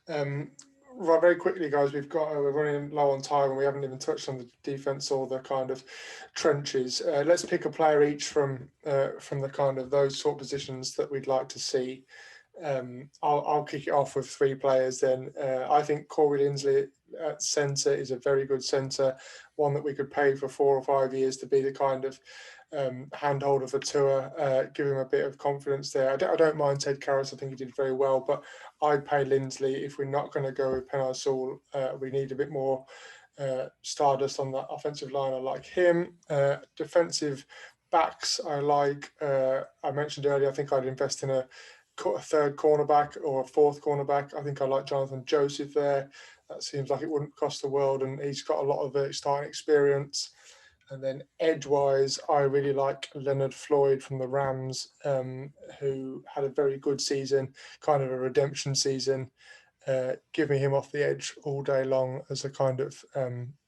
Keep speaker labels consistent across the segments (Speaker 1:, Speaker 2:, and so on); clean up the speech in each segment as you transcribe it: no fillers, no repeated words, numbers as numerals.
Speaker 1: Um, right, very quickly, guys, we're running low on time and we haven't even touched on the defense or the kind of trenches. Let's pick a player each from the kind of those sort of positions that we'd like to see. I'll kick it off with three players then. I think Corey Linsley at centre is a very good centre, one that we could pay for 4 or 5 years to be the kind of handholder for Tour, give him a bit of confidence there. I don't mind Ted Karras, I think he did very well, but I'd pay Linsley if we're not going to go with Penal Saul. We need a bit more stardust on that offensive line. I like him. Defensive backs, I like. I mentioned earlier, I think I'd invest in a third cornerback or a fourth cornerback. I think I like Jonathan Joseph there. That seems like it wouldn't cost the world, and he's got a lot of starting experience. And then edge-wise, I really like Leonard Floyd from the Rams, who had a very good season, kind of a redemption season. Give me him off the edge all day long as a kind of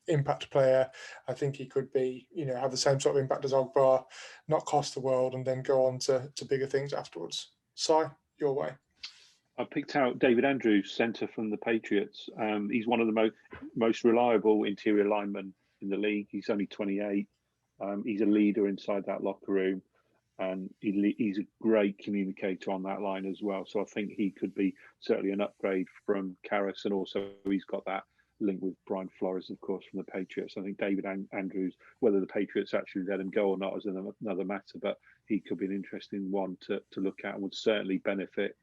Speaker 1: impact player. I think he could be, have the same sort of impact as Ogbar, not cost the world, and then go on to bigger things afterwards. Si, your way.
Speaker 2: I picked out David Andrews, centre from the Patriots. He's one of the most reliable interior linemen in the league. He's only 28. He's a leader inside that locker room, and he's a great communicator on that line as well. So I think he could be certainly an upgrade from Karras, and also he's got that link with Brian Flores, of course, from the Patriots. I think David Andrews, whether the Patriots actually let him go or not is another matter, but he could be an interesting one to look at and would certainly benefit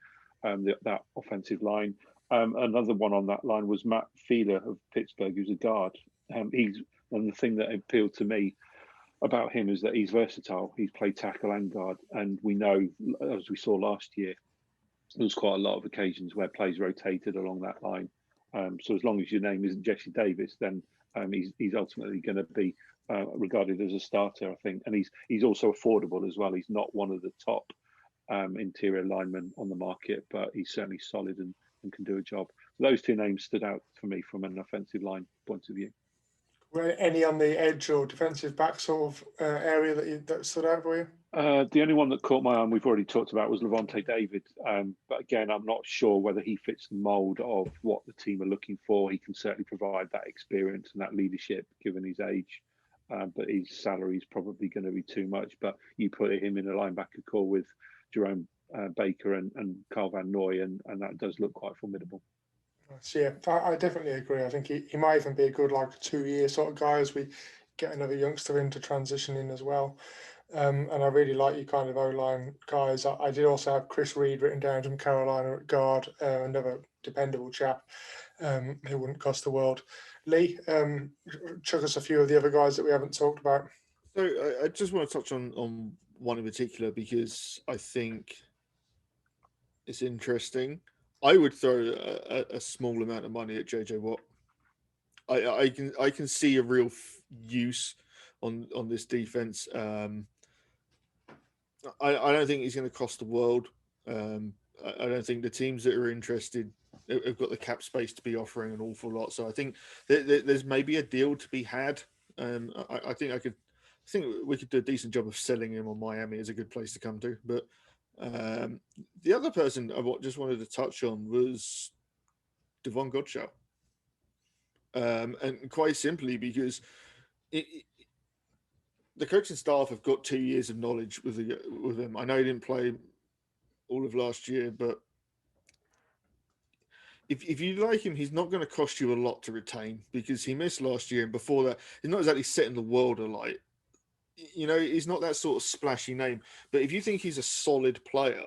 Speaker 2: that offensive line. Another one on that line was Matt Fiedler of Pittsburgh, who's a guard. And the thing that appealed to me about him is that he's versatile. He's played tackle and guard, and we know, as we saw last year, there was quite a lot of occasions where plays rotated along that line. So as long as your name isn't Jesse Davis, then he's ultimately going to be regarded as a starter, I think. And he's also affordable as well. He's not one of the top interior linemen on the market, but he's certainly solid and can do a job. Those two names stood out for me from an offensive line point of view.
Speaker 1: Were any on the edge or defensive back sort of area that stood out for you?
Speaker 2: The only one that caught my eye, and we've already talked about, was Levante David. But again, I'm not sure whether he fits the mould of what the team are looking for. He can certainly provide that experience and that leadership given his age. But his salary is probably going to be too much. But you put him in a linebacker core with Jerome Baker and Carl Van Noy, and that does look quite formidable.
Speaker 1: So yeah, I definitely agree. I think he might even be a good 2-year sort of guy as we get another youngster into transition in as well. And I really like your kind of O-line guys. I did also have Chris Reed written down from Carolina at guard, another dependable chap who wouldn't cost the world. Lee, chuck us a few of the other guys that we haven't talked about.
Speaker 3: So I just want to touch on one in particular because I think it's interesting. I would throw a small amount of money at JJ Watt. I can see a real use on this defense. I don't think he's going to cost the world. I don't think the teams that are interested have got the cap space to be offering an awful lot. So I think there's maybe a deal to be had. I think we could do a decent job of selling him on Miami as a good place to come to. But the other person I just wanted to touch on was Devon Godshaw. And quite simply because the coaching staff have got 2 years of knowledge with him. I know he didn't play all of last year, but if you like him, he's not going to cost you a lot to retain because he missed last year, and before that, he's not exactly setting the world alight. He's not that sort of splashy name. But if you think he's a solid player,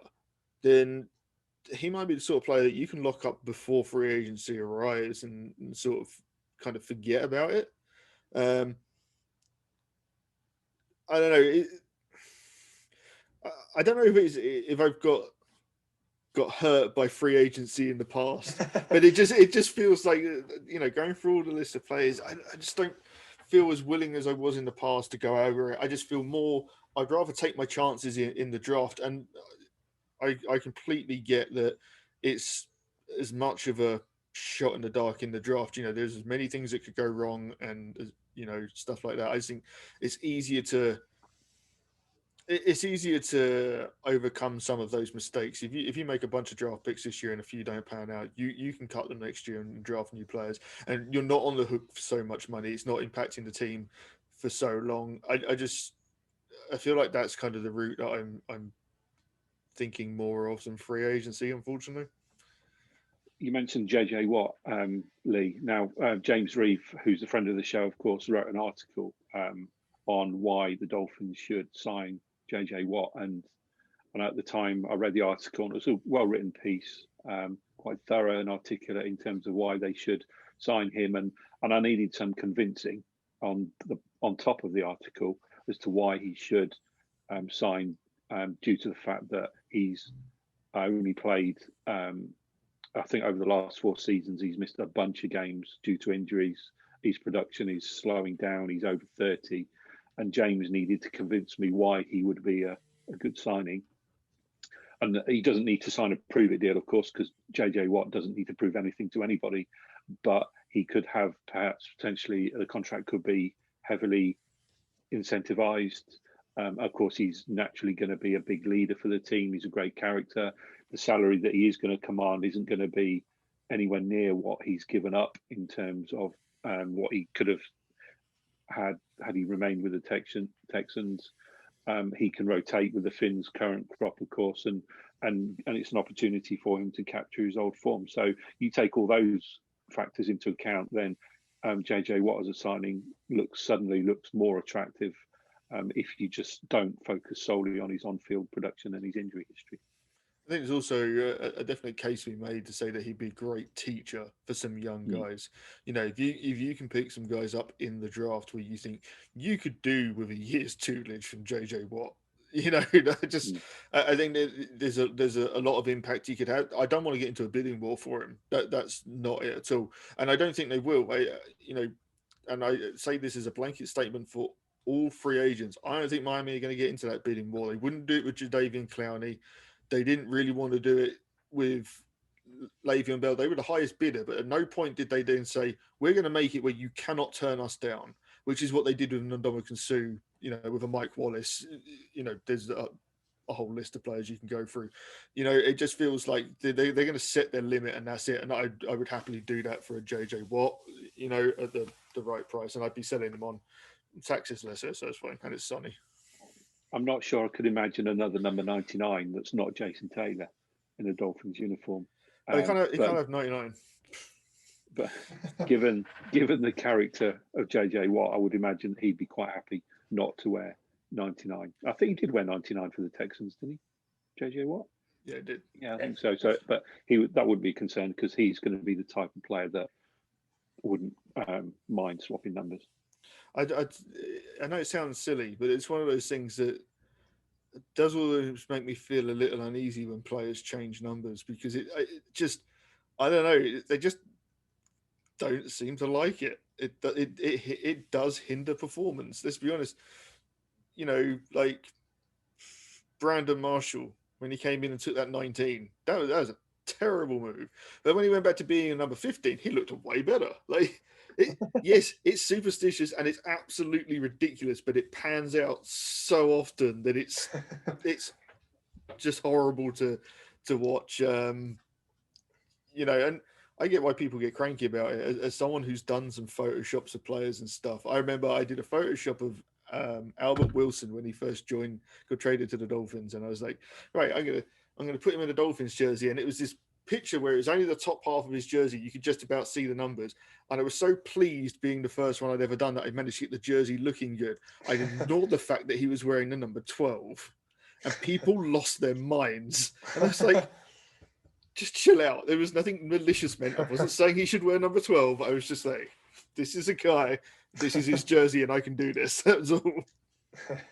Speaker 3: then he might be the sort of player that you can lock up before free agency arrives and sort of kind of forget about it. I don't know. I don't know if I've got hurt by free agency in the past, but it just feels like going through all the list of players, I just don't feel as willing as I was in the past to go over it. I just feel more. I'd rather take my chances in the draft, and I completely get that it's as much of a shot in the dark in the draft. There's as many things that could go wrong, and stuff like that. I just think it's easier to it's easier to overcome some of those mistakes. If you make a bunch of draft picks this year and a few don't pan out, you can cut them next year and draft new players, and you're not on the hook for so much money. It's not impacting the team for so long. I feel like that's kind of the route that I'm thinking more of than free agency, unfortunately.
Speaker 2: You mentioned JJ Watt, Lee. Now, James Reeve, who's a friend of the show, of course, wrote an article on why the Dolphins should sign JJ Watt. And at the time, I read the article, and it was a well-written piece, quite thorough and articulate in terms of why they should sign him. And I needed some convincing on top of the article as to why he should sign, due to the fact that he's only played. I think over the last 4 seasons, he's missed a bunch of games due to injuries. His production is slowing down. He's over 30. And James needed to convince me why he would be a good signing. And he doesn't need to sign a prove-it deal, of course, because JJ Watt doesn't need to prove anything to anybody. But he could have perhaps potentially, the contract could be heavily incentivized. Of course, he's naturally going to be a big leader for the team. He's a great character. The salary that he is going to command isn't going to be anywhere near what he's given up in terms of what he could have had he remained with the Texans. He can rotate with the Finns' current crop, of course, and it's an opportunity for him to capture his old form. So you take all those factors into account, then JJ Watt as a signing suddenly looks more attractive if you just don't focus solely on his on-field production and his injury history.
Speaker 3: I think there's also a definite case to be made to say that he'd be a great teacher for some young guys. You know, if you can pick some guys up in the draft where you think you could do with a year's tutelage from JJ Watt, you know, I think there's a lot of impact he could have. I don't want to get into a bidding war for him. That's not it at all, and I don't think they will. And I say this as a blanket statement for all free agents. I don't think Miami are going to get into that bidding war. They wouldn't do it with Jadeveon Clowney. They didn't really want to do it with Le'Veon Bell. They were the highest bidder, but at no point did they then say, we're going to make it where you cannot turn us down, which is what they did with Ndamukong Suh, you know, with a Mike Wallace. You know, there's a whole list of players you can go through. You know, it just feels like they're going to set their limit and that's it. And I would happily do that for a JJ Watt, you know, at the right price. And I'd be selling them on taxes lesser, so it's fine. And it's sunny.
Speaker 2: I'm not sure I could imagine another number 99 that's not Jason Taylor in a Dolphins uniform.
Speaker 3: He can't have 99.
Speaker 2: But given the character of JJ Watt, I would imagine he'd be quite happy not to wear 99. I think he did wear 99 for the Texans, didn't he? JJ Watt?
Speaker 3: Yeah, he did.
Speaker 2: Yeah, I think so. But that would be concerned because he's going to be the type of player that wouldn't mind swapping numbers.
Speaker 3: I know it sounds silly, but it's one of those things that does always make me feel a little uneasy when players change numbers because it just, I don't know, they just don't seem to like it. It does hinder performance. Let's be honest. You know, like Brandon Marshall, when he came in and took that 19, that was a terrible move. But when he went back to being a number 15, he looked way better. Like, yes, it's superstitious and it's absolutely ridiculous, but it pans out so often that it's just horrible to watch. You know, and I get why people get cranky about it. As someone who's done some photoshops of players and stuff, I remember I did a Photoshop of Albert Wilson when he first got traded to the Dolphins, and I was like, right, I'm gonna put him in a Dolphins jersey, and it was this picture where it was only the top half of his jersey. You could just about see the numbers. And I was so pleased being the first one I'd ever done that I managed to get the jersey looking good. I ignored the fact that he was wearing the number 12 and people lost their minds. And I was like, just chill out. There was nothing malicious meant. I wasn't saying he should wear number 12. I was just like, this is a guy, this is his jersey and I can do this. That was all.